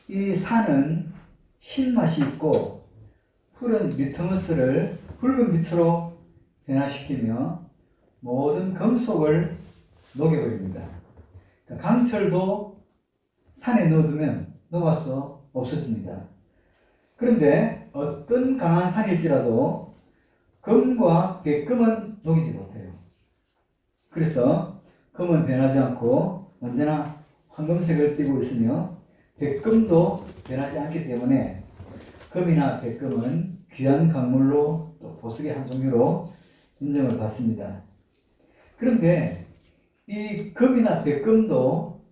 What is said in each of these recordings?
이 산은 신맛이 있고 푸른 리트머스를 붉은 빛으로 변화시키며 모든 금속을 녹여버립니다. 강철도 산에 넣어두면 녹아서 없어집니다. 그런데 어떤 강한 산일지라도 금과 백금은 녹이지 못해요. 그래서 금은 변하지 않고 언제나 황금색을 띠고 있으며 백금도 변하지 않기 때문에 금이나 백금은 귀한 강물로 또 보석의 한 종류로 인정을 받습니다. 그런데 이 금이나 백금도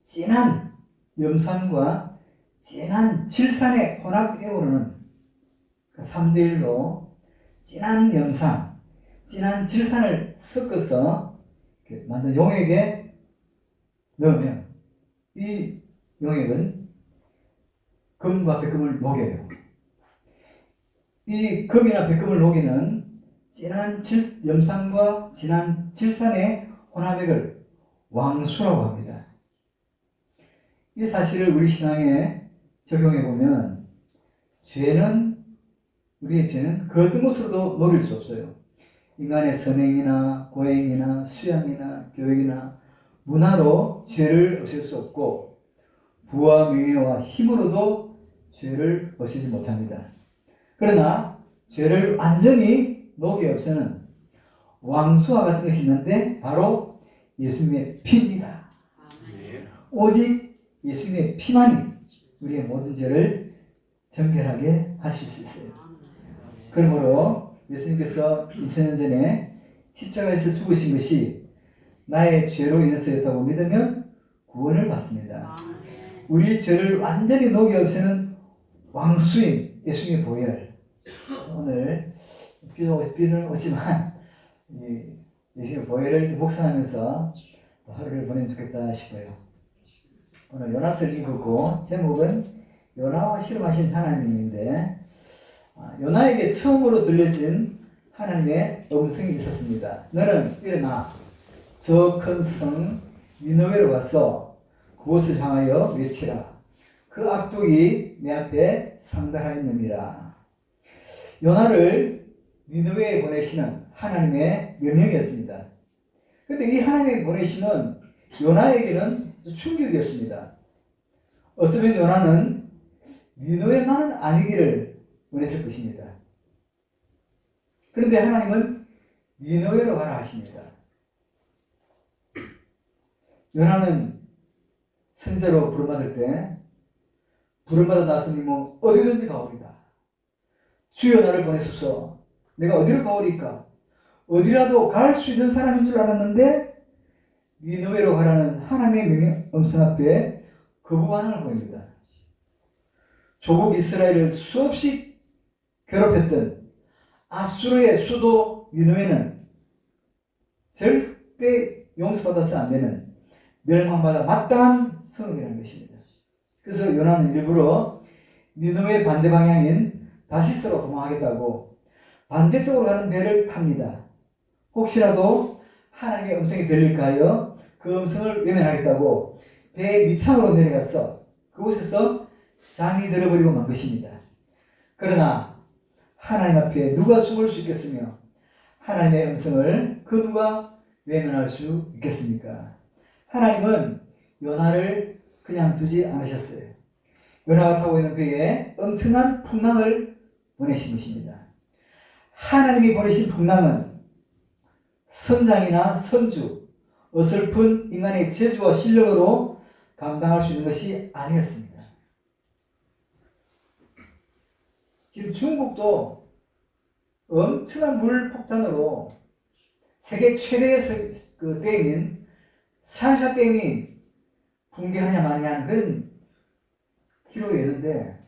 진한 염산과 진한 질산의 혼합에 오르는 3대1로 진한 염산, 진한 질산을 섞어서 만든 용액에 넣으면 이 용액은 금과 백금을 녹여요. 이 금이나 백금을 녹이는 진한 염산과 진한 질산의 혼합액을 왕수라고 합니다. 이 사실을 우리 신앙에 적용해 보면 우리의 죄는 그 어떤 것으로도 녹일 수 없어요. 인간의 선행이나 고행이나 수양이나 교육이나 문화로 죄를 없앨 수 없고 부와 명예와 힘으로도 죄를 없애지 못합니다. 그러나 죄를 완전히 녹여 없애는 왕수와 같은 것이 있는데 바로 예수님의 피입니다. 오직 예수님의 피만이 우리의 모든 죄를 정결하게 하실 수 있어요. 그러므로 예수님께서 2000년 전에 십자가에서 죽으신 것이 나의 죄로 인해서였다고 믿으면 구원을 받습니다. 우리 죄를 완전히 녹여 없애는 왕수인 예수님의 보혈. 오늘 비는 오지만 예수님의 보혈을 묵상하면서 하루를 보내면 좋겠다 싶어요. 오늘 요나서를 읽고 제목은 요나와 실험하신 하나님인데 요나에게 처음으로 들려진 하나님의 음성이 있었습니다. 너는 일어나 저 큰 성 니느웨로 가서 그곳을 향하여 외치라. 그 악독이 내 앞에 상달하였느니라. 요나를 니느웨에 보내시는 하나님의 명령이었습니다. 그런데 이 하나님의 보내심은 요나에게는 충격이었습니다. 어쩌면 요나는 니느웨만은 아니기를 원했을 것입니다. 그런데 하나님은 니느웨로 가라 하십니다. 요나는 선지자로 부름받을 때 부름받아 나서니 뭐 어디든지 가오리다. 주여 나를 보내소서. 내가 어디로 가오리까? 어디라도 갈 수 있는 사람인 줄 알았는데 니느웨로 가라는 하나님의 음성 앞에 거부 반응을 보입니다. 조국 이스라엘을 수없이 괴롭혔던 아수르의 수도 니느웨는 절대 용서받아서 안 되는 멸망받아 마땅한 성이라는 것입니다. 그래서 요나는 일부러 니느웨 반대 방향인 다시스로 도망하겠다고 반대쪽으로 가는 배를 탑니다. 혹시라도 하나님의 음성이 들릴까 하여 그 음성을 외면하겠다고 배의 밑창으로 내려가서 그곳에서 잠이 들어버리고 만 것입니다. 그러나 하나님 앞에 누가 숨을 수 있겠으며 하나님의 음성을 그 누가 외면할 수 있겠습니까? 하나님은 요나를 그냥 두지 않으셨어요. 요나가 타고 있는 배에 엄청난 풍랑을 보내신 것입니다. 하나님이 보내신 풍랑은 선장이나 선주, 어설픈 인간의 재주와 실력으로 감당할 수 있는 것이 아니었습니다. 지금 중국도 엄청난 물 폭탄으로 세계 최대의 그 댐인 샤샤 댐이 붕괴하냐 마냐 하는 그런 기록이 있는데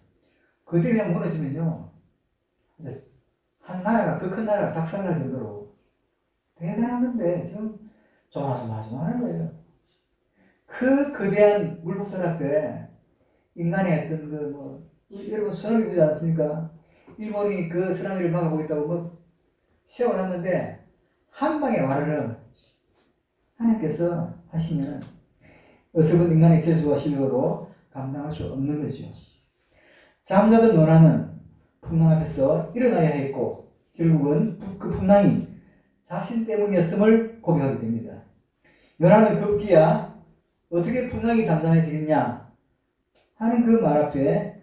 그 댐이 무너지면요 한 나라가 더 큰 나라가 작살날 정도로 대단한 건데 지금 조마조마하는 거예요. 그 거대한 물폭탄 앞에 인간의 어떤 여러분 쓰나미 보지 않습니까? 일본이 그 쓰나미를 막아보겠다고 세워놨는데 한 방에 와르르 하나님께서 하시면 어설픈 인간의 재주와 실력으로 감당할 수 없는 거죠. 잠자던 요나는 풍랑 앞에서 일어나야 했고 결국은 그 풍랑이 자신 때문이었음을 고백하게 됩니다. 요나는 급기야 어떻게 풍랑이 잠잠해지겠냐 하는 그 말 앞에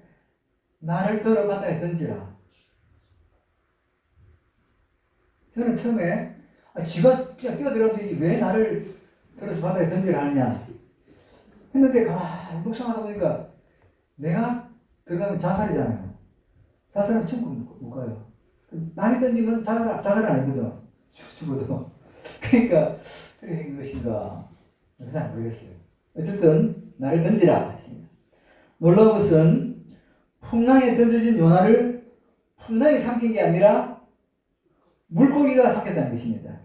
나를 들어 바다에 던지라. 저는 처음에 지가 뛰어들어가면 되지 왜 나를 들어서 바다에 던지라 하느냐 했는데 가만히 묵상하다 보니까 내가 들어가면 자살이잖아요. 자살은 천국 못 가요. 남이 던지면 자살은 아니거든. 죽어도. 그러니까 그렇게 된 것인가 잘 모르겠어요. 어쨌든 나를 던지라 했습니다. 놀라운 것은 풍랑에 던져진 요나를 풍랑이 삼킨 게 아니라 물고기가 삼켰다는 것입니다.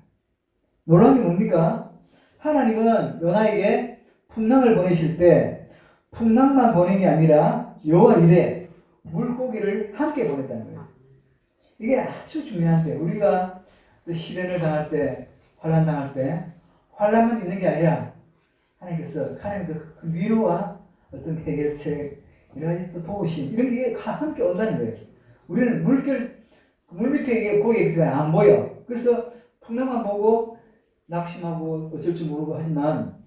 놀라운 게 뭡니까? 하나님은 요나에게 풍랑을 보내실 때 풍랑만 보낸 게 아니라 여호와 이레 물고기를 함께 보냈다는 거예요. 이게 아주 중요한데 우리가 시련을 당할 때 환난 당할 때 환난만 있는 게 아니라 하나님께서 그 위로와 어떤 해결책 여러 가지 또 도우심 이런 게 함께 온다는 거예요. 우리는 물 밑에 고기가 있기 때문에 안 보여. 그래서 풍랑만 보고 낙심하고 어쩔 줄 모르고 하지만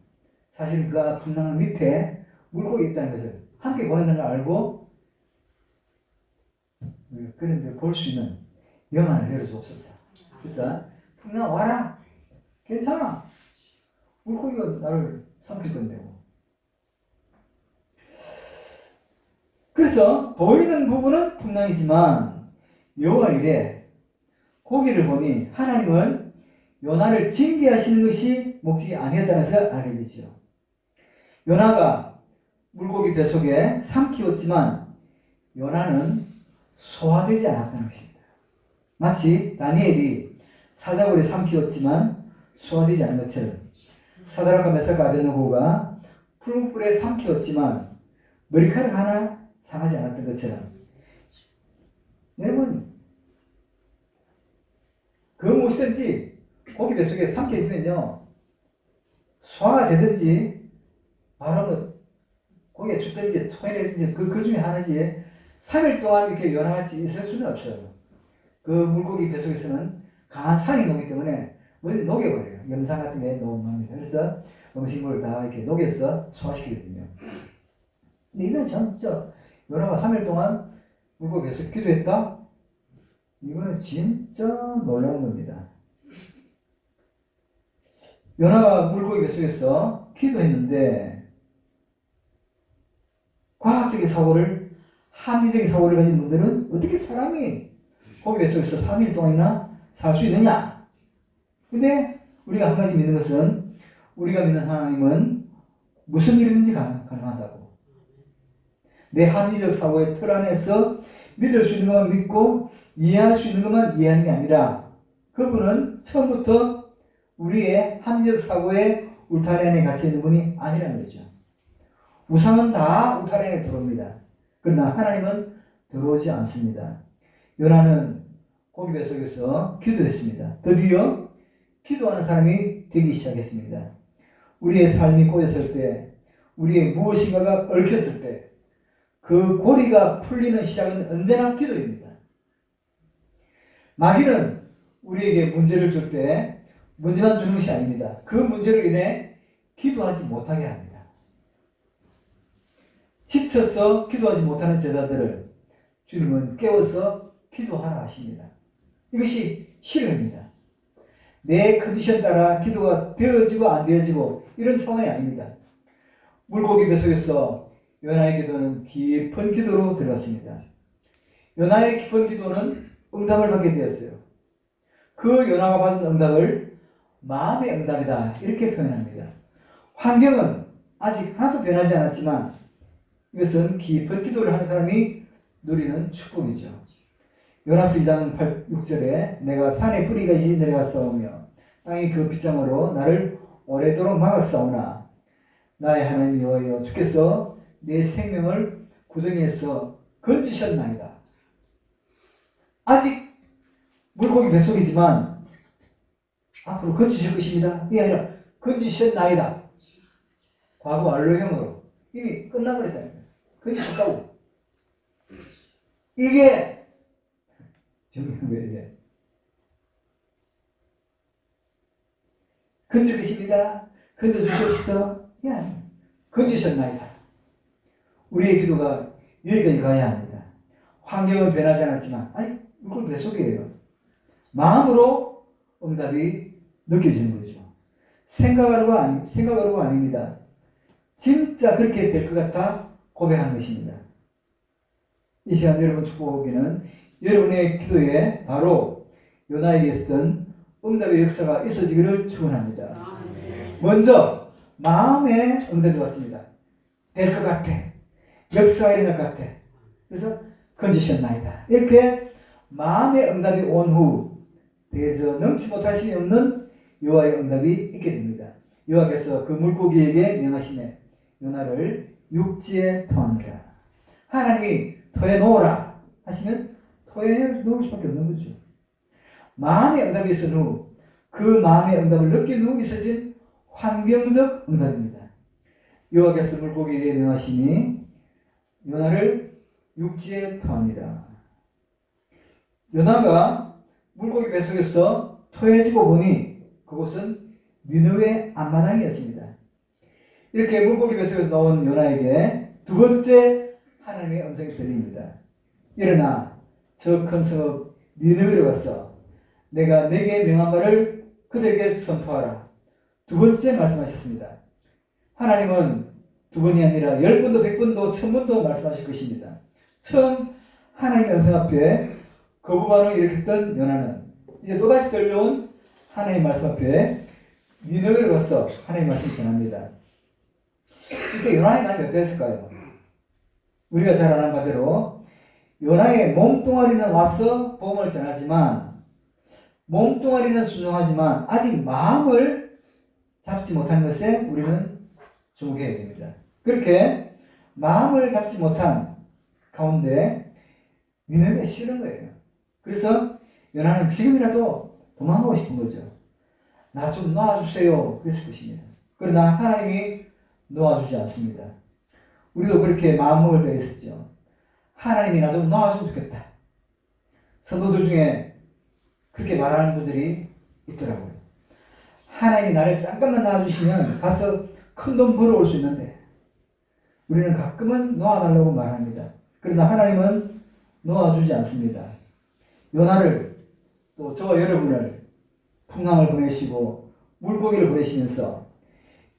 사실은 그 풍랑 밑에 물고기 있다는 것을 함께 보낸다는 걸 알고 그런데 볼 수 있는 영안을 내려주옵소서. 그래서 풍랑 와라. 괜찮아. 물고기가 나를 삼킬 건데. 그래서 보이는 부분은 풍랑이지만 여호와 이레 고기를 보니 하나님은 요나를 징계하시는 것이 목적이 아니었다는 것을 알게 되죠. 요나가 물고기 뱃속에 삼키웠지만 요나는 소화되지 않았다는 것입니다. 마치 다니엘이 사자굴에 삼키웠지만 소화되지 않은 것처럼 사드락과 메삭과 아벳느고가 푸른 불에 삼키웠지만 머리카락 하나 상하지 않았던 것처럼 여러분 그 무엇이든지 고기 뱃속에 삼켜있으면요 소화가 되든지 바로 고기에 죽든지 토해내든지 그 중에 하나지 3일 동안 이렇게 연하같이 있을 수는 없어요. 그 물고기 뱃속에서는 강한 산이 녹기 때문에 어디 녹여버려요. 염산 같은 게 녹습니다. 그래서 음식물을 다 이렇게 녹여서 소화시키거든요. 근데 이건 진짜 요나가 3일 동안 물고기 뱃속에 기도했다? 이거는 진짜 놀라운 겁니다. 요나가 물고기 뱃속에서 기도했는데 과학적인 사고를 합리적인 사고를 가진 분들은 어떻게 사람이 고기 뱃속에서 3일 동안이나 살 수 있느냐? 근데 우리가 한 가지 믿는 것은 우리가 믿는 하나님은 무슨 일이든지 가능하다고. 내 합리적 사고의 틀 안에서 믿을 수 있는 것만 믿고 이해할 수 있는 것만 이해하는 게 아니라 그분은 처음부터 우리의 합리적 사고의 울타리 안에 갇혀 있는 분이 아니라는 거죠. 우상은 다 울타리 안에 들어옵니다. 그러나 하나님은 들어오지 않습니다. 요나는 고기 뱃속에서 기도했습니다. 드디어 기도하는 사람이 되기 시작했습니다. 우리의 삶이 꼬였을 때, 우리의 무엇인가가 얽혔을 때, 그 고리가 풀리는 시작은 언제나 기도입니다. 마귀는 우리에게 문제를 줄 때 문제만 주는 것이 아닙니다. 그 문제로 인해 기도하지 못하게 합니다. 지쳐서 기도하지 못하는 제자들을 주님은 깨워서 기도하라 하십니다. 이것이 실현입니다. 내 컨디션 따라 기도가 되어지고 안 되어지고 이런 차원이 아닙니다. 물고기 뱃속에서 요나의 기도는 깊은 기도로 들어갔습니다. 요나의 깊은 기도는 응답을 받게 되었어요. 그 요나가 받은 응답을 마음의 응답이다 이렇게 표현합니다. 환경은 아직 하나도 변하지 않았지만 이것은 깊은 기도를 하는 사람이 누리는 축복이죠. 요나서 2장 6절에 내가 산에 뿌리까지 내려갔사오며 땅이 그 빗장으로 나를 오래도록 막았사오나 나의 하나님 여호와여 주께서 내 생명을 구덩이에서 건지셨나이다. 아직 물고기 뱃속이지만 앞으로 건지실 것입니다. 이게 아니라 건지셨나이다. 과거 완료형으로 이미 끝나버렸다는 거예요. 그게 가까워. 이게 중요한 거예요. 이게. 건질 것입니다. 건져 주시옵소서. 그냥 건지셨나이다. 우리의 기도가 여기까지 가야 합니다. 환경은 변하지 않았지만, 아니, 이건 내 속이에요. 마음으로 응답이 느껴지는 거죠. 생각으로가 아닙니다. 진짜 그렇게 될 것 같아 고백한 것입니다. 이 시간 여러분 축복하기는 여러분의 기도에 바로 요나에게 있었던 응답의 역사가 있어지기를 축원합니다. 먼저 마음의 응답이 왔습니다. 될 것 같아. 역사가 일어날 것 같아. 그래서 건지셨나이다. 이렇게 마음의 응답이 온 후 대저 넘지 못하심이 없는 여호와의 응답이 있게 됩니다. 여호와께서 그 물고기에게 명하시네 요나를 육지에 토하니라. 하나님이 토에 놓으라 하시면 토에 놓을 수밖에 없는 거죠. 마음의 응답이 있은 후 그 마음의 응답을 느낀 후 있어진 환경적 응답입니다. 여호와께서 물고기에게 명하시니 요나를 육지에 토하니라. 요나가 물고기 뱃속에서 토해지고 보니 그곳은 니느웨 앞마당이었습니다. 이렇게 물고기 뱃속에서 나온 요나에게 두 번째 하나님의 음성이 들립니다. 일어나 저 큰 성읍 니느웨로 가서 내가 내게 명한 말을 그들에게 선포하라. 두 번째 말씀하셨습니다. 하나님은 두 번이 아니라 10번도 100번도 1000번도 말씀하실 것입니다. 처음 하나님의 음성 앞에 거부 반응을 일으켰던 요나는 이제 또다시 들려온 하나님의 말씀 앞에 니느웨로 가서 하나님의 말씀을 전합니다. 이때 요나의 마음이 어땠을까요? 우리가 잘 아는 바대로 요나의 몸뚱아리는 와서 복음을 전하지만 몸뚱아리는 순종하지만 아직 마음을 잡지 못한 것에 우리는 주목해야 됩니다. 그렇게 마음을 잡지 못한 가운데 니느웨에 싫은 거예요. 그래서 요나는 지금이라도 도망가고 싶은 거죠. 나 좀 놓아주세요. 그랬을 것입니다. 그러나 하나님이 놓아주지 않습니다. 우리도 그렇게 마음먹을 때가 있었죠. 하나님이 나 좀 놓아주면 좋겠다. 성도들 중에 그렇게 말하는 분들이 있더라고요. 하나님이 나를 잠깐만 놔주시면 가서 큰 돈 벌어올 수 있는데 우리는 가끔은 놓아달라고 말합니다. 그러나 하나님은 놓아주지 않습니다. 요나를 또 저와 여러분을 풍랑을 보내시고 물고기를 보내시면서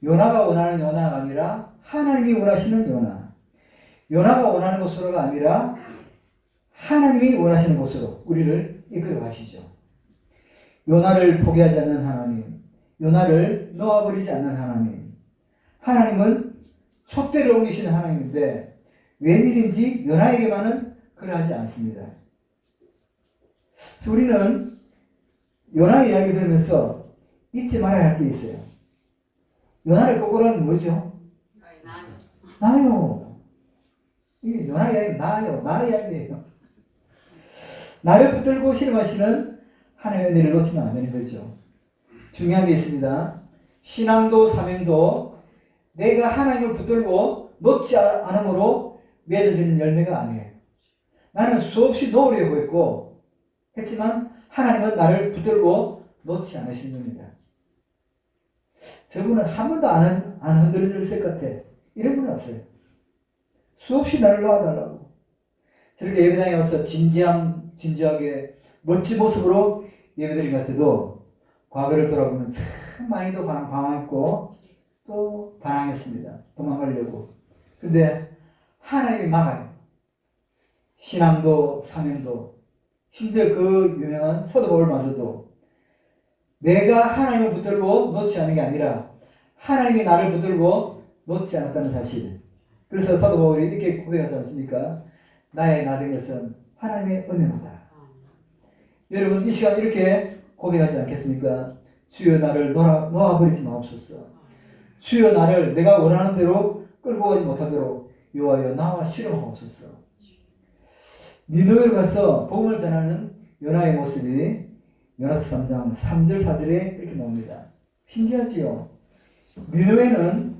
요나가 원하는 요나가 아니라 하나님이 원하시는 요나, 요나가 원하는 곳으로가 아니라 하나님이 원하시는 곳으로 우리를 이끌어 가시죠. 요나를 포기하지 않는 하나님, 요나를 놓아버리지 않는 하나님. 하나님은 촛대를 옮기시는 하나님인데 웬일인지 요나에게만은 그러하지 않습니다. 그래서 우리는 요나의 이야기 들으면서 잊지 말아야 할 게 있어요. 요나를 거꾸로 하면 뭐죠? 나요. 이게 요나의 이야기 나요. 나의 이야기예요. 나를 붙들고 실험하시는 하나님의 은혜를 놓치면 안 되는 거죠. 중요한 게 있습니다. 신앙도 사명도 내가 하나님을 붙들고 놓지 않음으로 맺어지는 열매가 아니에요. 나는 수없이 놓으려고 했고 했지만 하나님은 나를 붙들고 놓지 않으시는 겁니다. 저분은 한 번도 안 흔들렸을 것 같아. 이런 분은 없어요. 수없이 나를 놓아달라고. 저렇게 예배당에 와서 진지하게 멋진 모습으로 예배드린 것 같아도 과거를 돌아보면 참 많이도 방황했고 또 반항했습니다. 도망가려고. 근데 하나님이 막아요. 신앙도 사명도 심지어 그 유명한 사도 바울마저도 내가 하나님을 붙들고 놓지 않은 게 아니라 하나님이 나를 붙들고 놓지 않았다는 사실. 그래서 사도 바울이 이렇게 고백하지 않습니까? 나의 나 된 것은 하나님의 은혜로다. 여러분 이 시간 이렇게 고백하지 않겠습니까? 주여 나를 놓아버리지 마옵소서. 주여 나를 내가 원하는 대로 끌고 가지 못하도록 여호와여 나와 실험하옵소서. 니느웨로 가서 복음을 전하는 요나의 모습이 요나서 3장 3절 4절에 이렇게 나옵니다. 신기하지요? 니느웨는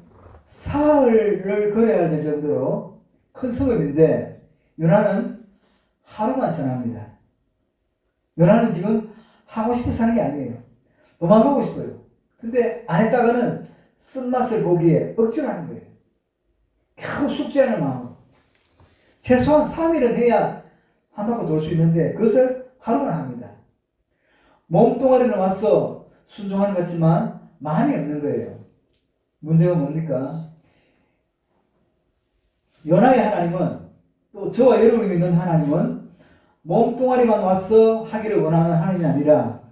사흘을 걸어야 할 정도로 큰 성읍인데 요나는 하루만 전합니다. 요나는 지금 하고 싶어 사는 게 아니에요. 도망가고 싶어요. 근데 안 했다가는 쓴맛을 보기에 억지로 하는 거예요. 겨우 숙제하는 마음으로. 최소한 3일은 해야 한 바퀴 돌 수 있는데 그것을 하루만 합니다. 몸뚱아리는 와서 순종하는 것 같지만 마음이 없는 거예요. 문제가 뭡니까? 요나의 하나님은, 또 저와 여러분이 믿는 하나님은 몸뚱아리만 와서 하기를 원하는 하나님이 아니라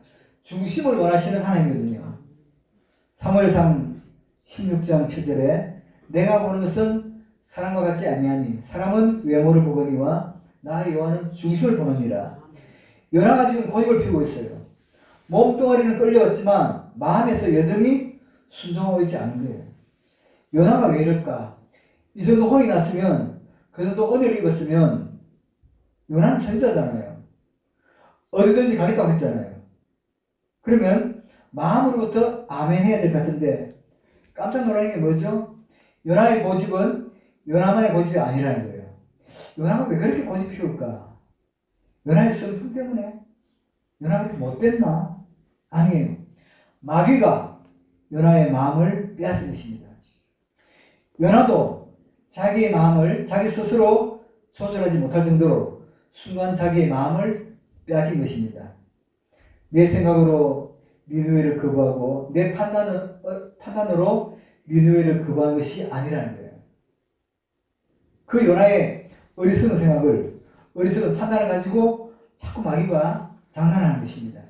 중심을 원하시는 하나님이거든요. 사무엘상 16장 7절에 내가 보는 것은 사람과 같지 아니하니 사람은 외모를 보거니와 나의 여호와는 중심을 보느니라. 요나가 지금 고집을 피우고 있어요. 몸뚱아리는 끌려왔지만 마음에서 여전히 순종하고 있지 않은 거예요. 요나가 왜 이럴까? 이 정도 혼이 났으면, 그 정도 은혜를 입었으면 요나는 선지자잖아요. 어디든지 가겠다고 했잖아요. 그러면 마음으로부터 아멘 해야 될 것 같은데 깜짝 놀라는 게 뭐죠? 요나의 고집은 요나만의 고집이 아니라는 거예요. 요나가 왜 그렇게 고집 피울까? 요나의 성품 때문에? 요나가 그렇게 못됐나? 아니에요. 마귀가 요나의 마음을 빼앗은 것입니다. 요나도 자기의 마음을 자기 스스로 조절하지 못할 정도로 순간 자기의 마음을 빼앗긴 것입니다. 내 생각으로 니느웨를 거부하고 내 판단으로 니느웨를 거부하는 것이 아니라는 거예요. 그 요나의 어리석은 생각을, 어리석은 판단을 가지고 자꾸 마귀가 장난하는 것입니다.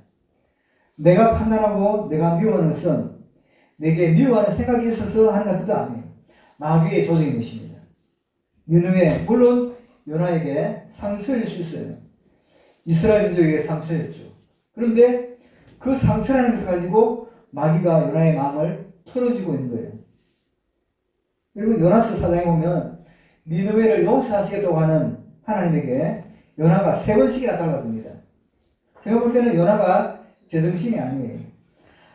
내가 판단하고 내가 미워하는 것은 내게 미워하는 생각이 있어서 하는 것도 아니에요. 마귀의 조종인 것입니다. 니느웨, 물론 요나에게 상처일 수 있어요. 이스라엘 민족에게 상처였죠. 그런데 그 상처라는 것을 가지고 마귀가 요나의 마음을 털어주고 있는 거예요. 여러분, 요나서 4장에 보면 니느웨를 용서하시겠다고 하는 하나님에게 요나가 3번씩이나 달라듭니다. 제가 볼 때는 요나가 제정신이 아니에요.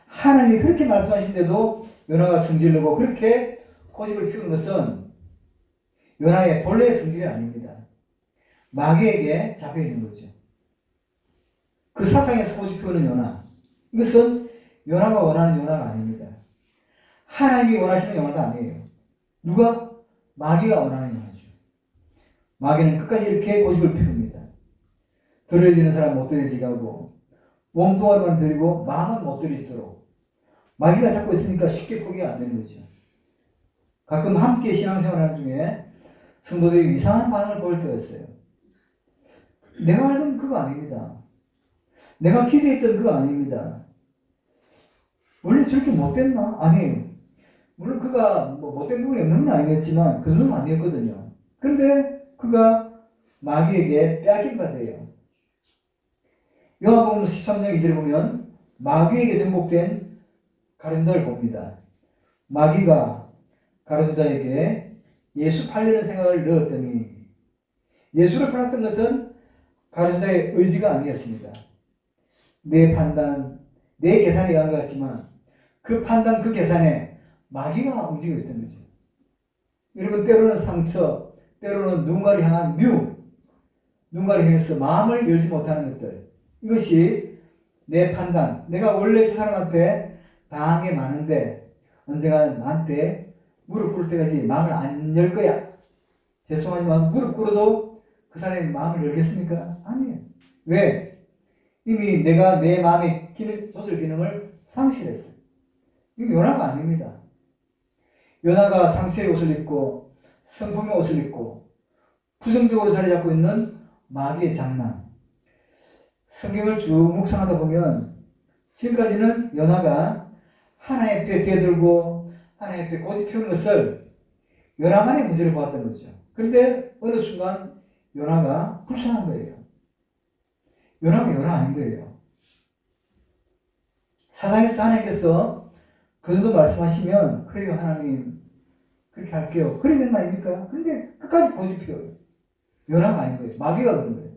하나님이 그렇게 말씀하신데도 요나가 성질내고 그렇게 고집을 피우는 것은 요나의 본래의 성질이 아닙니다. 마귀에게 잡혀 있는 거죠. 그 사상에서 고집 피우는 요나, 이것은 요나가 원하는 요나가 아닙니다. 하나님이 원하시는 요나도 아니에요. 누가? 마귀가 원하는 요나죠. 마귀는 끝까지 이렇게 고집을 피웁니다. 들어지는 사람 못 들어지게 하고 몸뚱아리만 들이고 마음은 못 들이도록 마귀가 잡고 있으니까 쉽게 포기가 안 되는 거죠. 가끔 함께 신앙생활하는 중에 성도들이 이상한 반응을 보일 때가 있어요. 내가 알던 그거 아닙니다. 내가 기대했던 그거 아닙니다. 원래 저렇게 못됐나? 아니에요. 물론 그가 못된 부분이 없는 건 아니겠지만 그 정도는 아니었거든요. 그런데 그가 마귀에게 빼앗긴 바 돼요. 요한복음 13장 2절에 보면 마귀에게 정복된 가룟유다를 봅니다. 마귀가 가룟유다에게 예수 팔려는 생각을 넣었더니, 예수를 팔았던 것은 가룟유다의 의지가 아니었습니다. 내 판단, 내 계산에 의한 것 같지만 그 판단, 그 계산에 마귀가 움직이고 있던 거죠. 여러분, 때로는 상처, 때로는 누군가를 향한 누군가를 향해서 마음을 열지 못하는 것들, 이것이 내 판단, 내가 원래 저 사람한테 당한 게 많은데 언젠가 나한테 무릎 꿇을 때까지 마음을 안 열 거야. 죄송하지만 무릎 꿇어도 그 사람의 마음을 열겠습니까? 아니에요. 왜? 이미 내가 내 마음의 조절 기능을 상실했어요. 이게 요나가 아닙니다. 요나가 상처의 옷을 입고 성품의 옷을 입고 부정적으로 자리 잡고 있는 마귀의 장난. 성경을 쭉 묵상하다 보면 지금까지는 요나가 하나님 앞에 대들고 하나님 앞에 고집 피우는 것을 요나만의 문제를 보았던 거죠. 그런데 어느 순간 요나가 불쌍한 거예요. 요나가 요나 아닌 거예요. 사장에서 하나님께서 그 정도 말씀하시면 그래요, 하나님 그렇게 할게요. 그래 되는 거 아닙니까? 그런데 끝까지 고집 피워요. 요나가 아닌 거예요. 마귀가 그런 거예요.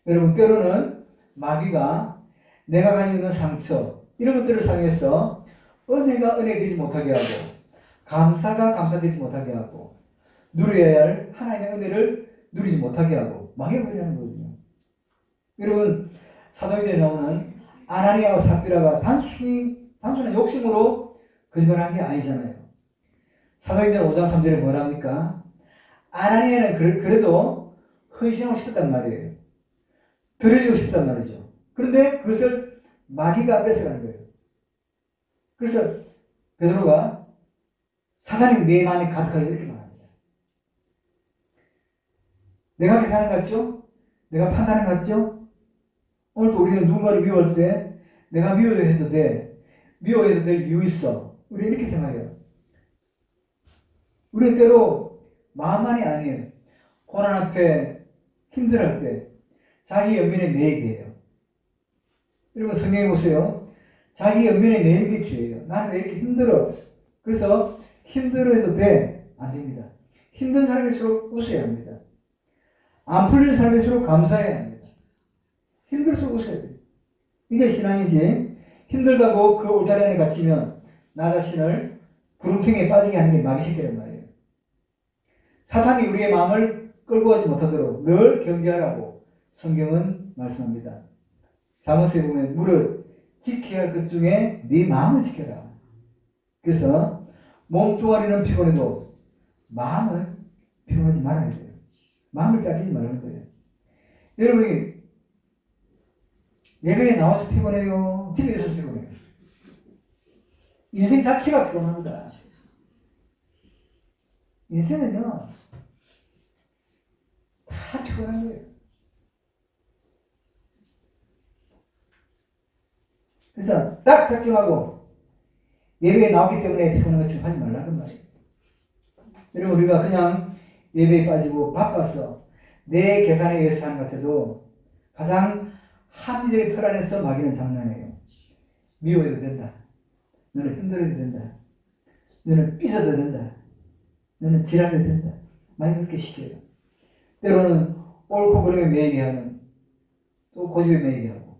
여러분, 때로는 마귀가 내가 가지고 있는 상처, 이런 것들을 사용해서 은혜가 은혜 되지 못하게 하고 감사가 감사되지 못하게 하고 누려야 할 하나님의 은혜를 누리지 못하게 하고 망해버리는 거거든요. 여러분, 사도행전에 나오는 아나니아와 삽비라가 단순한 욕심으로 거짓말한 게 아니잖아요. 사도행전 5장 3절에 뭐랍니까? 아나니아는 그래도 헌신하고 싶었단 말이에요. 들으려고 싶단 말이죠. 그런데 그것을 마귀가 뺏어가는 거예요. 그래서 베드로가 사단이 내 마음에 가득하게 이렇게 말합니다. 내가 계산한 것 같죠? 내가 판단한 것 같죠? 오늘도 우리는 누군가를 미워할 때 내가 미워해도 돼. 미워해도 될 이유 있어. 우리 이렇게 생각해요. 우리는 때로 마음만이 아니에요. 고난 앞에 힘들할 때 자기 연민에 매이게 해요. 여러분 성경에 보세요. 자기 연민에 매이는 게 죄예요. 나는 왜 이렇게 힘들어? 그래서 힘들어해도 돼? 안 됩니다. 힘든 사람일수록 웃어야 합니다. 안 풀리는 사람일수록 감사해야 합니다. 힘들수록 웃어야 돼요. 이게 신앙이지. 힘들다고 그 울타리 안에 갇히면 나 자신을 구름통에 빠지게 하는 게 마귀새끼란 말이에요. 사탄이 우리의 마음을 끌고 가지 못하도록 늘 경계하라고 성경은 말씀합니다. 잠언서에 보면 무릇 지켜야 할 것 중에 네 마음을 지켜라. 그래서 몸뚱아리는 피곤해도 마음은 피곤하지 말아야 돼요. 마음을 빼앗기지 말라는 거예요. 여러분이 예배에 나와서 피곤해요? 집에 있어서 피곤해요? 인생 자체가 피곤합니다. 인생은요 다 피곤한 거예요. 그래서 딱 작정하고 예배에 나왔기 때문에 피곤한 것처럼 하지 말라는 말이에요. 여러분 우리가 그냥 예배에 빠지고 바빠서 내 계산에 의해서 하는 것 같아도 가장 합리적인 틀 안에서 마귀는 장난해요. 미워해도 된다. 너는 힘들어도 된다. 너는 삐져도 된다. 너는 지랄해도 된다. 많이 그렇게 시켜요. 때로는 옳고 그름에 매이게 하는, 또 고집에 매이게 하고.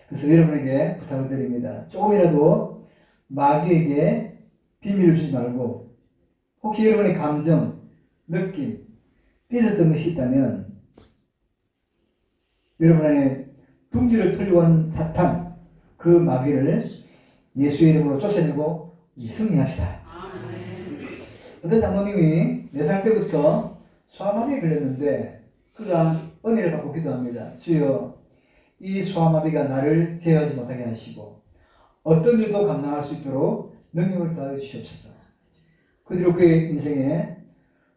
그래서 여러분에게 부탁을 드립니다. 조금이라도 마귀에게 비밀을 주지 말고, 혹시 여러분의 감정, 느낌, 삐졌던 것이 있다면 여러분 안에 둥지를 털려고 하는 사탄, 그 마귀를 예수의 이름으로 쫓아내고 승리합시다. 어떤 장로님이 4살 때부터 소아마비에 걸렸는데 그가 은혜를 받고 기도합니다. 주여, 이 소아마비가 나를 제어하지 못하게 하시고 어떤 일도 감당할 수 있도록 능력을 더해 주시옵소서. 그 뒤로 그의 인생에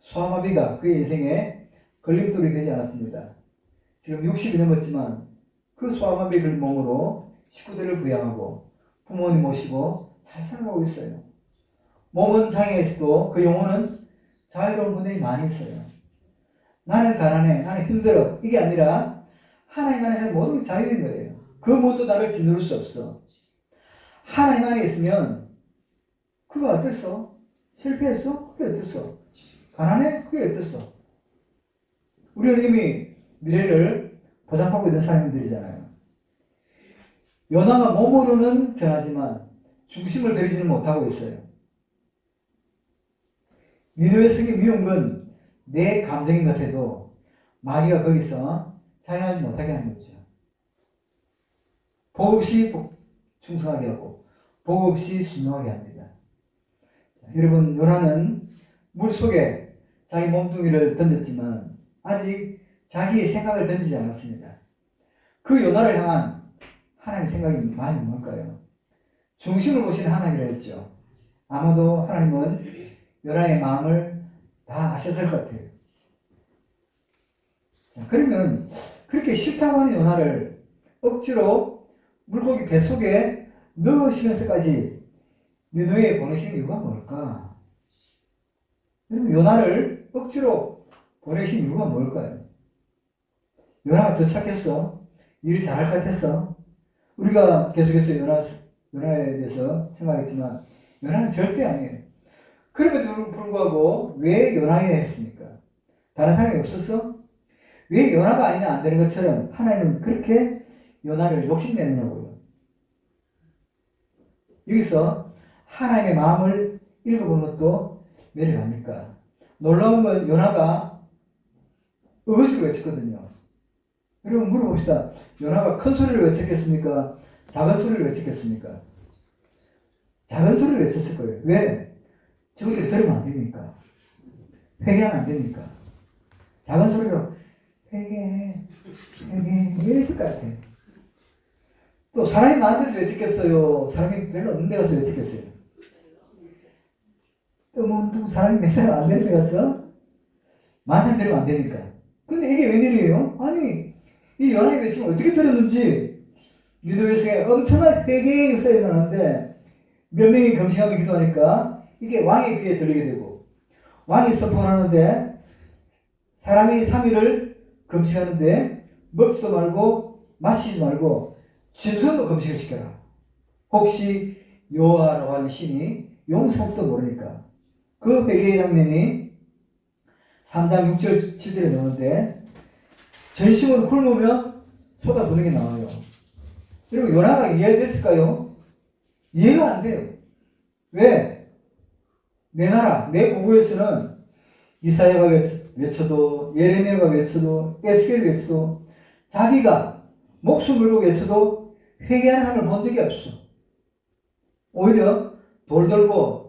소아마비가 그의 인생에 걸림돌이 되지 않았습니다. 지금 60이 넘었지만 그 소아마비 몸으로 식구들을 부양하고 부모님 모시고 잘 살아가고 있어요. 몸은 장애했어도 그 영혼은 자유로운 분들이 많이 있어요. 나는 가난해, 나는 힘들어, 이게 아니라 하나님 안에서 모든 게 자유인 거예요. 그 무엇도 나를 짓누를 수 없어. 하나님 안에 있으면 그거 어땠어? 실패했어? 그게 어땠어? 가난해? 그게 어땠어? 우리는 이미 미래를 보장하고 있는 사람들이잖아요. 요나가 몸으로는 전하지만 중심을 들이지는 못하고 있어요. 니느웨 성이 미운 건 내 감정인 것 같아도 마귀가 거기서 자유하지 못하게 하는 거죠. 복 없이 충성하게 하고 복 없이 순종하게 합니다. 여러분, 요나는 물속에 자기 몸뚱이를 던졌지만 아직 자기의 생각을 던지지 않았습니다. 그 요나를 향한 하나님의 생각이 많이 뭘까요? 중심을 보시는 하나님이라 했죠. 아마도 하나님은 요나의 마음을 다 아셨을 것 같아요. 자, 그러면 그렇게 싫다고 하는 요나를 억지로 물고기 뱃속에 넣으시면서까지 니느웨에 보내신 이유가 뭘까? 여러분, 요나를 억지로 보내신 이유가 뭘까요? 요나가 더 착했어? 일 잘할 것 같았어? 우리가 계속해서 요나에 대해서 생각했지만 요나는 절대 아니에요. 그럼에도 불구하고 왜 요나에 했습니까? 다른 사람이 없었어? 왜 요나가 아니면 안 되는 것처럼 하나님은 그렇게 요나를 욕심내느냐고요. 여기서 하나님의 마음을 읽어보는 것도 매력 아닐까. 놀라운 건 요나가 어거지로 외쳤거든요. 여러분 물어봅시다. 요나가 큰 소리를 외쳤겠습니까? 작은 소리를 외쳤겠습니까? 작은 소리를 외쳤을 거예요. 왜? 저것들이 들으면 안 되니까. 회개하면 안 되니까. 작은 소리로 회개 이랬을 것 같아요. 또 사람이 많은 데서 외쳤겠어요? 사람이 별로 없는 데 가서 외쳤겠어요? 또 뭐 사람이 몇 사람 안 되는 데 가서 많은 사람 들으면 안 되니까. 근데 이게 웬일이에요? 아니 이 연합이 외치면 어떻게 들었는지 니느웨성에 엄청난 회개의 역사가 일어나는데 몇 명이 금식하며 기도하니까 이게 왕의 귀에 들리게 되고 왕이 선포하는데 사람이 3일을 금식하는데 먹지도 말고 마시지도 말고 짐승도 금식을 시켜라. 혹시 여호와라고 하는 신이 용서할지도 모르니까. 그 회개의 장면이 3장 6절 7절에 나오는데 전심으로 굶으며 쏟아부는 게 나와요. 여러분 요나가 이해됐을까요? 이해가 안 돼요. 왜? 내 나라, 내 고국에서는 이사야가 외쳐도 예레미야가 외쳐도 에스겔이 외쳐도 자기가 목숨 걸고 외쳐도 회개하는 사람을 본 적이 없어. 오히려 돌 들고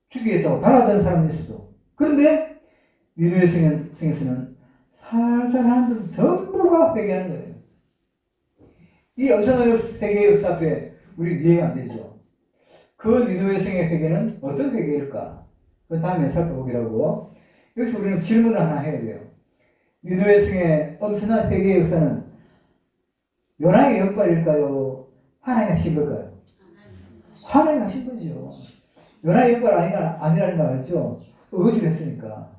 죽이겠다고 달아드는 사람이 있어도. 그런데 니느웨 성에서는 살살 하는 전부가 회개하는 거예요. 이 엄청난 회개의 역사 앞에 우리 이해가 안 되죠. 그 니느웨 성의 회개는 어떤 회개일까? 그 다음에 살펴보기로 하고 여기서 우리는 질문을 하나 해야 돼요. 니느웨 성의 엄청난 회개의 역사는 요나의 역발일까요? 하나님이 하신 걸까요? 하나님이 하신 거죠. 요나의 역발 아니라는 걸 알죠? 어거지를 했으니까.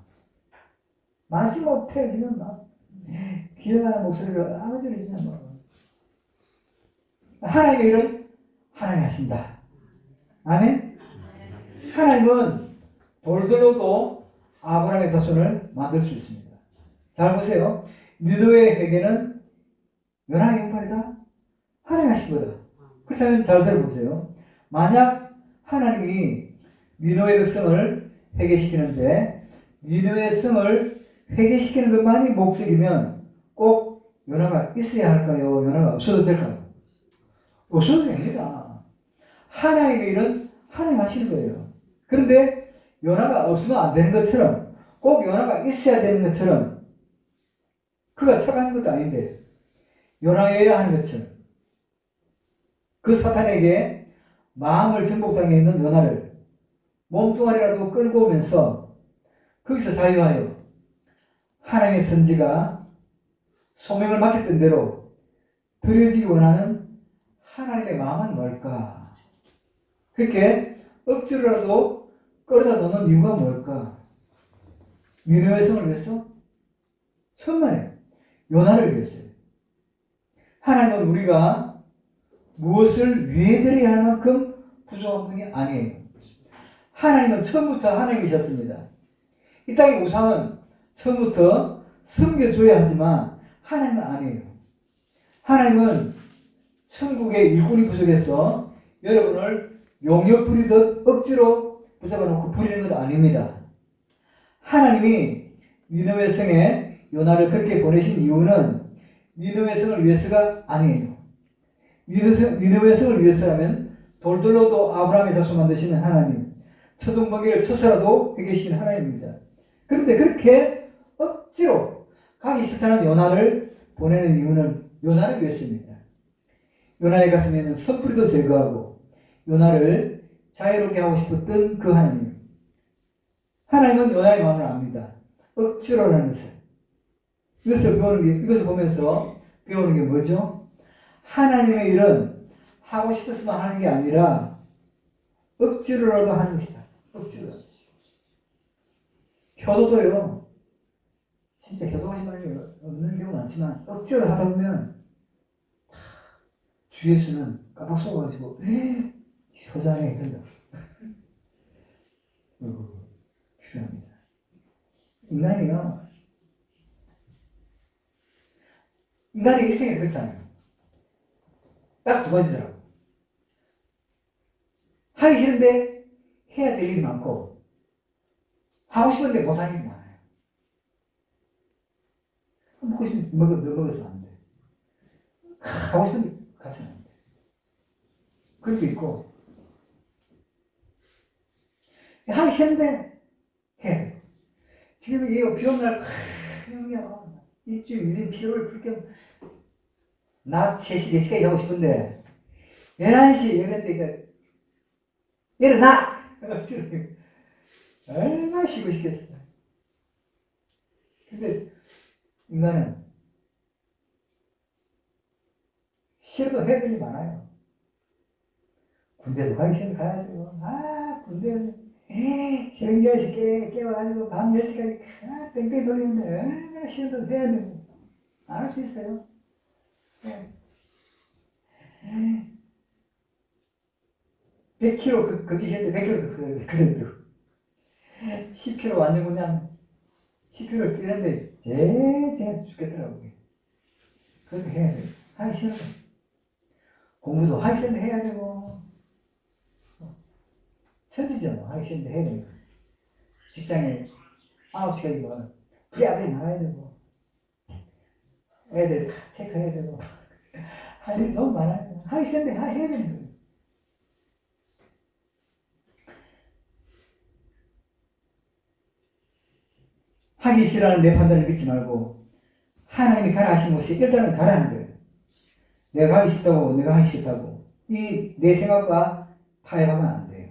마치 못해 지금 막 기어가는 목소리로 아버지를 지금 뭐 하나님의 일은 하나님이 하신다. 아멘? 하나님은 돌들로도 아브라함의 자손을 만들 수 있습니다. 잘 보세요. 니느웨의 회개는 요나의 역발이다? 하나님이 하신 거다. 그렇다면 잘 들어보세요. 만약 하나님이 니느웨 백성을 회개시키는데 니느웨 성을 회개시키는 것만이 목적이면 꼭 요나가 있어야 할까요? 요나가 없어도 될까요? 없어도 됩니다. 하나님의 일은 하나님 하시는 거예요. 그런데 요나가 없으면 안 되는 것처럼 꼭 요나가 있어야 되는 것처럼 그가 착한 것도 아닌데 요나여야 하는 것처럼 그 사탄에게 마음을 정복당해 있는 요나를 몸뚱아리라도 끌고 오면서 거기서 자유하여 하나님의 선지가 소명을 맡겼던 대로 드려지기 원하는 하나님의 마음은 뭘까? 그렇게 억지로라도 끌어다 놓는 이유가 뭘까? 니느웨 성을 위해서? 천만에 요나를 위해서요. 하나님은 우리가 무엇을 위해드려야 할 만큼 부족한 분이 아니에요. 하나님은 처음부터 하나님이셨습니다. 이 땅의 우상은 처음부터 섬겨줘야 하지만 하나님은 아니에요. 하나님은 천국의 일꾼이 부족해서 여러분을 용역 부리듯 억지로 붙잡아 놓고 부리는 것 아닙니다. 하나님이 니느웨 성에 요나를 그렇게 보내신 이유는 니느웨 성을 위해서가 아니에요. 니느웨 성을 위해서라면 돌들로도 아브라함의 자손 만드시는 하나님, 천둥번개를 쳐서라도 회개시키는 하나님입니다. 그런데 그렇게 억지로 가기 싫다는 요나를 보내는 이유는 요나를 위해서입니다. 요나의 가슴에 있는 섣부리도 제거하고 요나를 자유롭게 하고 싶었던 그 하나님. 하나님은 요나의 마음을 압니다. 억지로라는 것을. 이것을 보면서 배우는 게 뭐죠? 하나님의 일은 하고 싶었으면 하는 게 아니라 억지로라도 하는 것이다. 억지로. 효도도요. 진짜 효도하신 분이 없는 경우 많지만 억지로 하다 보면 주위에서는 깜빡 속아가지고 효자네 된다. 필요합니다. 인간이요. 인간의 일생에 그렇잖아요. 딱 두 가지더라고. 하기 싫은데 해야 될 일이 많고 하고 싶은데 못하는 게 많아요. 먹고 싶으면 먹어서 안 돼. 가고 싶은데 가서는 안 돼. 그런 게 있고, 하기 싫은데 해야 돼. 지금 이 비 오는 날, 일주일 미리 피로를 풀 겸, 낮 3시, 4시까지 하고 싶은데, 11시, 이랬는데, 일어나! 얼마나 쉬고 싶겠어요. 근데, 인간은, 싫어도 해야 될 일이 많아요. 군대도 가기 싫으면 가야 되고, 군대는, 새벽 10시 깨워가지고 밤 10시까지 뺑뺑 돌리는데, 얼마나 싫어도 해야 되고, 안 할 수 있어요. 네. 100kg 걷기 싫은데 100kg도 그래도 10kg 완전 그냥 10kg 뛰는데 제가 죽겠더라고요. 그렇게 해야 돼요. 하기 싫어. 공부도 하기 싫은데 해야 되고 천지죠. 하기 싫은데 해야 되고 직장에 9시까지 부랴부랴 나가야 되고 애들 체크해야 되고 할 일이 좀 많아요. 하기 싫은데 해야 되는 거예요. 하기 싫어하는 내 판단을 믿지 말고 하나님이 가라 하신 곳이 일단은 가라는 거예요. 내가 하기 싫다고 내가 하기 싫다고 이 내 생각과 타협하면 안 돼요.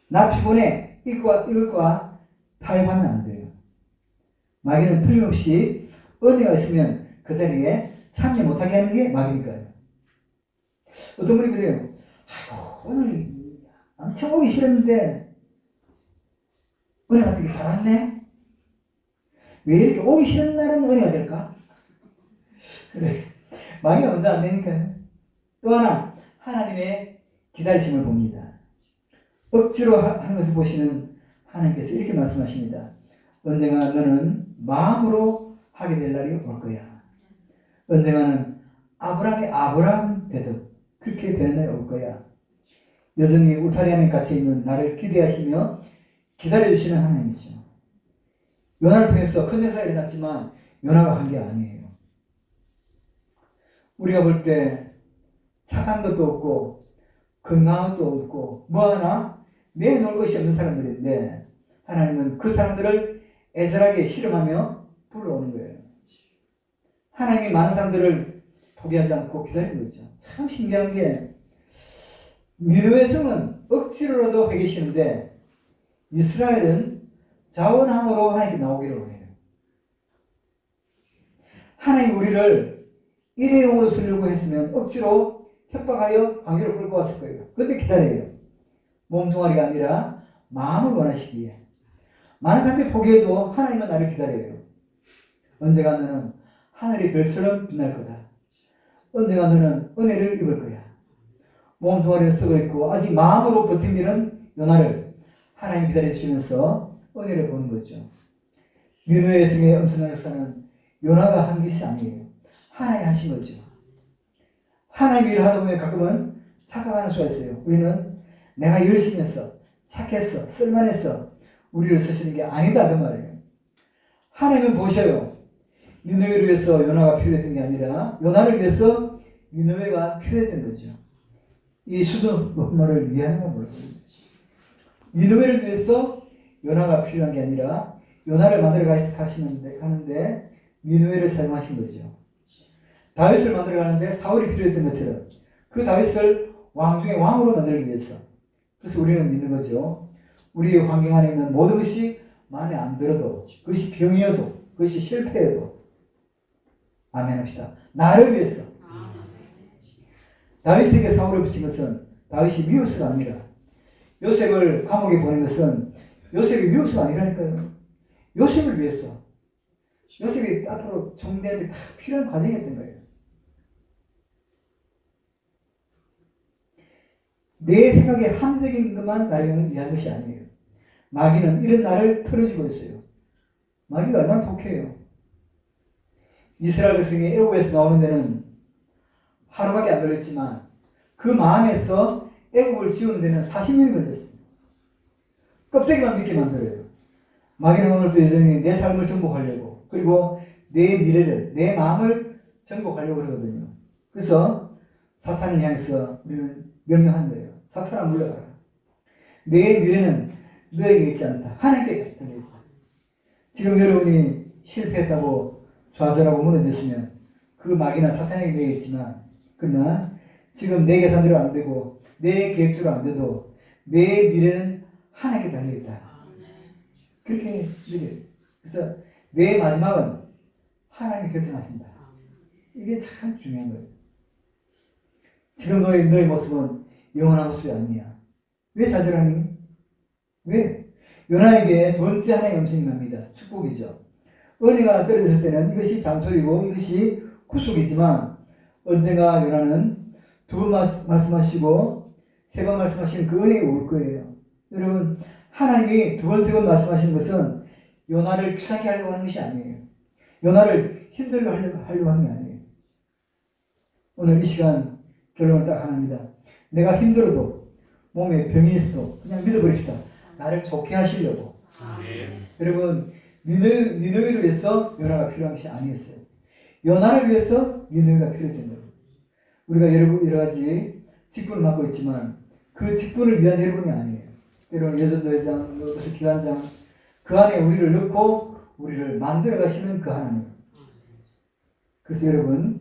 나 피곤해 이것과 타협하면 안 돼요. 마귀는 틀림없이 은혜가 있으면 그 자리에 참여 못하게 하는 게 마귀니까요. 어떤 분이 그래요. 오늘 엄청 오기 싫었는데 은혜가 되게 잘 왔네. 왜 이렇게 오기 싫은 날은 은혜가 될까? 그래. 마귀가 먼저 안 되니까요. 또 하나, 하나님의 기다리심을 봅니다. 억지로 하는 것을 보시는 하나님께서 이렇게 말씀하십니다. 언젠가 너는 마음으로 하게 될 날이 올 거야. 언젠가는 아브라함의 아브라함 되듯 그렇게 되는 날이 올 거야. 여전히 울타리 안에 갇혀있는 나를 기대하시며 기다려주시는 하나님이죠. 요나를 통해서 큰 역사가 일어났지만 요나가 한 게 아니에요. 우리가 볼 때 착한 것도 없고 건강한 것도 없고 뭐 하나 내놓을 것이 없는 사람들인데 하나님은 그 사람들을 애절하게 실험하며 불러오는 거예요. 하나님이 많은 사람들을 포기하지 않고 기다리는 거죠. 참 신기한 게 니느웨 성은 억지로라도 회개시는데 이스라엘은 자원함으로 하나님께 나오기를 원해요. 하나님 우리를 일회용으로 쓰려고 했으면 억지로 협박하여 방해로 끌고 왔을 거예요. 그런데 기다려요. 몸뚱아리가 아니라 마음을 원하시기에. 많은 사람들이 포기해도 하나님은 나를 기다려요. 언젠가 너는 하늘의 별처럼 빛날 거다. 언젠가 너는 은혜를 입을 거야. 몸뚱아리는 썩어 있고 아직 마음으로 버티는 요나를 하나님 기다려주시면서 은혜를 보는 거죠. 니느웨 성의 엄청난 역사는 요나가 한 것이 아니에요. 하나님이 하신 거죠. 하나님 일을 하다 보면 가끔은 착각하는 수가 있어요. 우리는 내가 열심히 했어, 착했어, 쓸만했어 우리를 쓰시는 게 아니다 그 말이에요. 하나님은 보셔요. 니느웨를 위해서 요나가 필요했던 게 아니라 요나를 위해서 니느웨가 필요했던 거죠. 이 수도원을 위하는 건 뭘까요? 니느웨를 위해서 요나가 필요한 게 아니라 요나를 만들어 가시는데 니느웨를 사용하신 거죠. 다윗을 만들어 가는데 사울이 필요했던 것처럼 그 다윗을 왕 중에 왕으로 만들기 위해서. 그래서 우리는 믿는 거죠. 우리의 환경 안에 있는 모든 것이 마음에 안 들어도 그것이 병이어도 그것이 실패여도 아멘 합시다. 나를 위해서. 다윗에게 사울을 붙인 것은 다윗이 미워서가 아니라 요셉을 감옥에 보낸 것은 요셉이 미워서가 아니라니까요. 요셉을 위해서. 요셉이 앞으로 총대한테 다 필요한 과정이었던 거예요. 내 생각에 합리적인 것만 나를 위한 것이 아니에요. 마귀는 이런 나를 틀어주고 있어요. 마귀가 얼마나 독해요. 이스라엘 백성이 애굽에서 나오는 데는 하루밖에 안 걸렸지만 그 마음에서 애굽을 지우는 데는 40년이 걸렸어요. 껍데기만 믿게 만들어요. 마귀는 오늘도 여전히 내 삶을 정복하려고, 그리고 내 미래를, 내 마음을 정복하려고 그러거든요. 그래서 사탄을 향해서 우리는 명령하는 거예요. 사탄아 물러가라. 내 미래는 너에게 있지 않다. 하나님께 달려있다. 지금 여러분이 실패했다고 좌절하고 무너졌으면 그 마귀나 사탄에게 되어 있지만, 그러나 지금 내 계산대로 안 되고 내 계획대로 안 돼도 내 미래는 하나님께 달려있다. 그렇게 믿어요. 그래서 내 마지막은 하나님이 결정하신다. 이게 참 중요한 거예요. 지금 너의 모습은 영원한 모습이 아니야. 왜 좌절하니? 왜? 요나에게 두 번째 하나의 음성이 납니다. 축복이죠. 은혜가 떨어질 때는 이것이 잔소리고 이것이 구속이지만, 언젠가 요나는 두 번 말씀하시고 세 번 말씀하시는 그 은혜가 올 거예요. 여러분, 하나님이 두 번, 세 번 말씀하시는 것은 요나를 귀찮게 하려고 하는 것이 아니에요. 요나를 힘들게 하려고 하는 게 아니에요. 오늘 이 시간 결론을 딱 하나입니다. 내가 힘들어도, 몸에 병이 있어도 그냥 믿어버립시다. 나를 좋게 하시려고. 여러분, 니느웨를 위해서 요나가 필요한 것이 아니었어요. 요나를 위해서 니느웨가 필요했던 거예요. 우리가 여러 가지 직분을 맡고 있지만 그 직분을 위한 여러분이 아니에요. 때로는 여전도회장, 무슨 기관장, 그 안에 우리를 넣고 우리를 만들어 가시는 그 하나님. 그래서 여러분,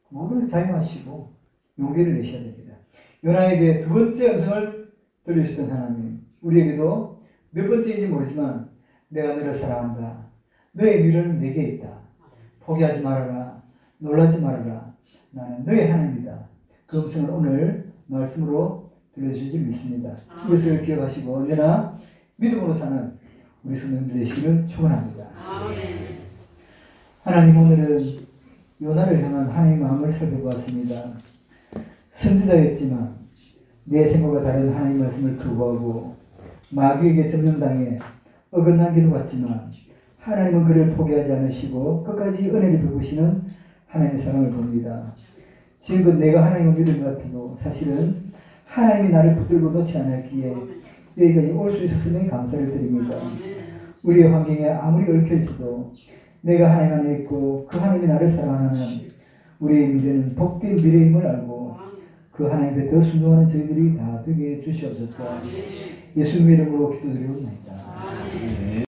모든 자유하시고 용기를 내셔야 됩니다. 요나에게 두 번째 음성을 들려주셨던 하나님, 우리에게도 몇 번째인지 모르지만 내가 너를 사랑한다. 너의 미래는 내게 있다. 포기하지 말아라. 놀라지 말아라. 나는 너의 하나님이다. 그 음성을 오늘 말씀으로 들려주실 줄 믿습니다. 이것을 기억하시고 언제나 믿음으로 사는 우리 성도님들 되시기를 축원합니다. 하나님, 오늘은 요나를 향한 하나님의 마음을 살펴보았습니다. 선지자였지만 내 생각과 다른 하나님 말씀을 거부하고 마귀에게 점령당해 어긋난 길을 갔지만 하나님은 그를 포기하지 않으시고 끝까지 은혜를 베푸시는 하나님의 사랑을 봅니다. 지금 내가 하나님을 믿은 것 같아도 사실은 하나님이 나를 붙들고 놓지 않았기에 여기까지 올 수 있었음에 감사를 드립니다. 우리의 환경에 아무리 얽혀 있어도 내가 하나님 안에 있고 그 하나님이 나를 사랑하는 우리의 미래는 복된 미래임을 알고 그 하나님께 더 순종하는 저희들이 다 되게 해주시옵소서. 예수님의 이름으로 기도드리옵나이다.